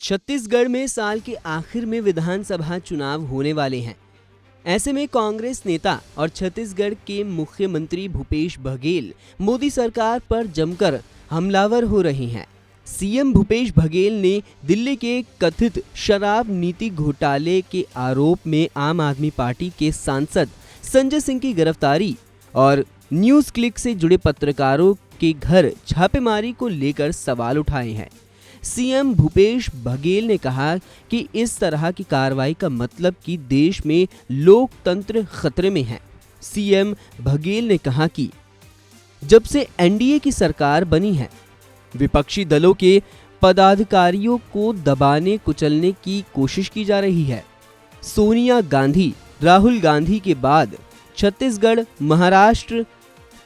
छत्तीसगढ़ में साल के आखिर में विधानसभा चुनाव होने वाले हैं। ऐसे में कांग्रेस नेता और छत्तीसगढ़ के मुख्यमंत्री भूपेश बघेल मोदी सरकार पर जमकर हमलावर हो रहे हैं। सीएम भूपेश बघेल ने दिल्ली के कथित शराब नीति घोटाले के आरोप में आम आदमी पार्टी के सांसद संजय सिंह की गिरफ्तारी और न्यूज़ क्लिक से जुड़े पत्रकारों के घर छापेमारी को लेकर सवाल उठाए हैं। सीएम भूपेश बघेल ने कहा कि इस तरह की कार्रवाई का मतलब कि देश में लोकतंत्र खतरे में है। सीएम बघेल ने कहा कि जब से एनडीए की सरकार बनी है, विपक्षी दलों के पदाधिकारियों को दबाने कुचलने की कोशिश की जा रही है। सोनिया गांधी, राहुल गांधी के बाद छत्तीसगढ़, महाराष्ट्र,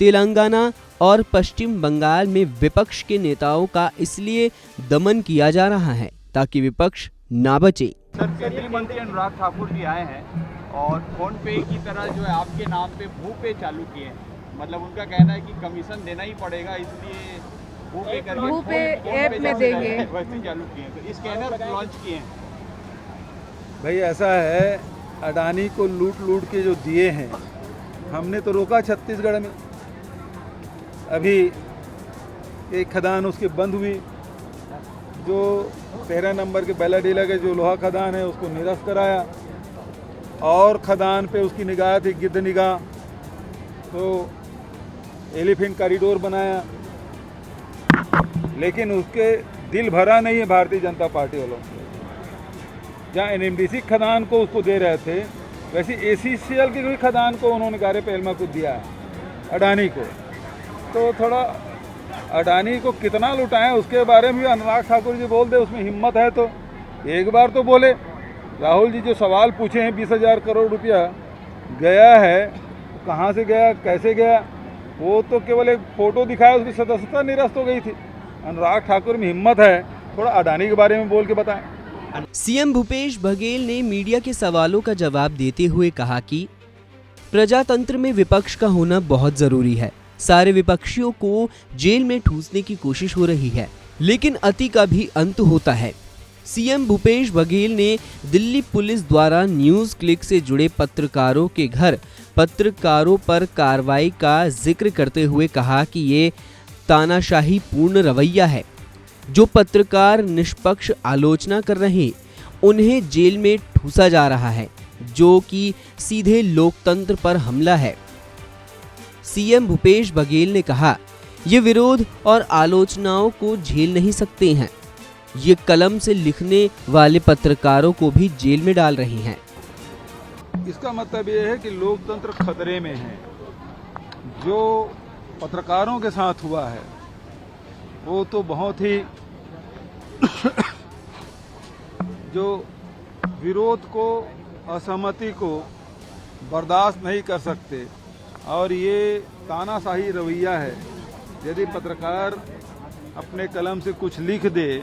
तेलंगाना और पश्चिम बंगाल में विपक्ष के नेताओं का इसलिए दमन किया जा रहा है ताकि विपक्ष ना बचे। सर, केंद्रीय मंत्री अनुराग ठाकुर जी आए हैं और फोन पे की तरह जो है आपके नाम पे भूपे चालू किए हैं। मतलब उनका कहना है कि कमीशन देना ही पड़ेगा, इसलिए भूपे करके भूपे ऐप में देंगे वैसे चालू किए हैं। तो स्कैनर लॉन्च किए हैं। भाई ऐसा है, अडानी को लूट के जो दिए हैं हमने तो रोका छत्तीसगढ़ में। अभी एक खदान उसकी बंद हुई, जो 13 नंबर के बेलाडीला के जो लोहा खदान है उसको निरस्त कराया और खदान पे उसकी निगाह थी गिद्ध निगाह, तो एलिफेंट कॉरिडोर बनाया, लेकिन उसके दिल भरा नहीं है भारतीय जनता पार्टी वालों। जहाँ एनएमडीसी खदान को उसको दे रहे थे, वैसे एसीसीएल की कोई खदान को उन्होंने गारे पेलमा को दिया है अडानी को। तो थोड़ा अडानी को कितना लुटाएं उसके बारे में भी अनुराग ठाकुर जी बोल दे, उसमें हिम्मत है तो एक बार तो बोले। राहुल जी जो सवाल पूछे हैं 20,000 करोड़ रुपया गया है, कहाँ से गया, कैसे गया, वो तो केवल एक फ़ोटो दिखाया, उसकी सदस्यता निरस्त हो गई थी। अनुराग ठाकुर में हिम्मत है, थोड़ा अडानी के बारे में बोल के बताएं। सीएम भूपेश बघेल ने मीडिया के सवालों का जवाब देते हुए कहा कि प्रजातंत्र में विपक्ष का होना बहुत जरूरी है। सारे विपक्षियों को जेल में ठूसने की कोशिश हो रही है, लेकिन अति का भी अंत होता है। सीएम भूपेश बघेल ने दिल्ली पुलिस द्वारा न्यूज़ क्लिक से जुड़े पत्रकारों के घर पत्रकारों पर कार्रवाई का जिक्र करते हुए कहा कि ये तानाशाही पूर्ण रवैया है। जो पत्रकार निष्पक्ष आलोचना कर रहे उन्हें जेल में ठूसा जा रहा है, जो कि सीधे लोकतंत्र पर हमला है। सीएम भूपेश बघेल ने कहा, ये विरोध और आलोचनाओं को झेल नहीं सकते हैं। ये कलम से लिखने वाले पत्रकारों को भी जेल में डाल रहे हैं। इसका मतलब ये है कि लोकतंत्र खतरे में है। जो पत्रकारों के साथ हुआ है वो तो बहुत ही जो विरोध को, असहमति को बर्दाश्त नहीं कर सकते, और ये तानाशाही रवैया है। यदि पत्रकार अपने कलम से कुछ लिख दे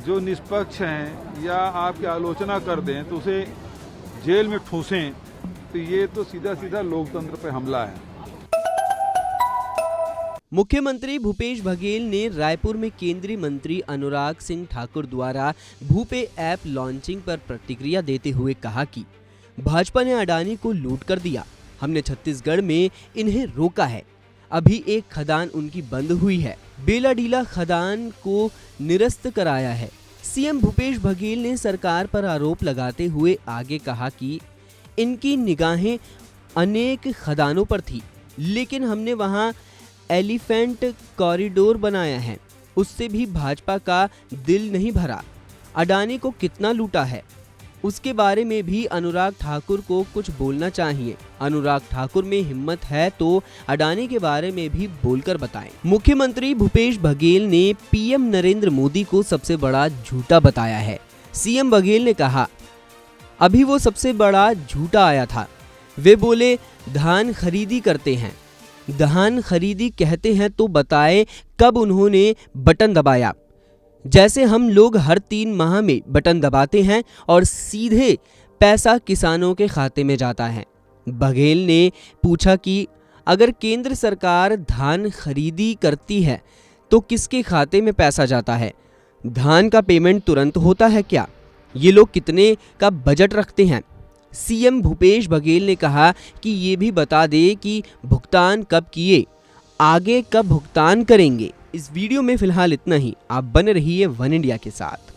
जो निष्पक्ष हैं या आपकी आलोचना कर दें तो उसे जेल में ठूसें, तो ये तो सीधा सीधा लोकतंत्र पे हमला है। मुख्यमंत्री भूपेश बघेल ने रायपुर में केंद्रीय मंत्री अनुराग सिंह ठाकुर द्वारा भूपे ऐप लॉन्चिंग पर प्रतिक्रिया देते हुए कहा कि भाजपा ने अडानी को लूट कर दिया, हमने छत्तीसगढ़ में इन्हें रोका है। अभी एक खदान उनकी बंद हुई है, बेलाडीला खदान को निरस्त कराया है। सीएम भूपेश बघेल ने सरकार पर आरोप लगाते हुए आगे कहा कि इनकी निगाहें अनेक खदानों पर थी, लेकिन हमने वहां एलिफेंट कॉरिडोर बनाया है, उससे भी भाजपा का दिल नहीं भरा। अडानी को कितना लूटा है उसके बारे में भी अनुराग ठाकुर को कुछ बोलना चाहिए। अनुराग ठाकुर में हिम्मत है तो अडानी के बारे में भी बोलकर बताएं। मुख्यमंत्री भूपेश बघेल ने पीएम नरेंद्र मोदी को सबसे बड़ा झूठा बताया है। सीएम बघेल ने कहा, अभी वो सबसे बड़ा झूठा आया था। वे बोले धान खरीदी करते हैं, धान खरीदी कहते हैं तो बताए कब उन्होंने बटन दबाया। जैसे हम लोग हर 3 माह में बटन दबाते हैं और सीधे पैसा किसानों के खाते में जाता है। बघेल ने पूछा कि अगर केंद्र सरकार धान खरीदी करती है तो किसके खाते में पैसा जाता है? धान का पेमेंट तुरंत होता है क्या? ये लोग कितने का बजट रखते हैं? सीएम भूपेश बघेल ने कहा कि ये भी बता दे कि भुगतान कब किए, आगे कब भुगतान करेंगे। इस वीडियो में फिलहाल इतना ही। आप बने रहिए वन इंडिया के साथ।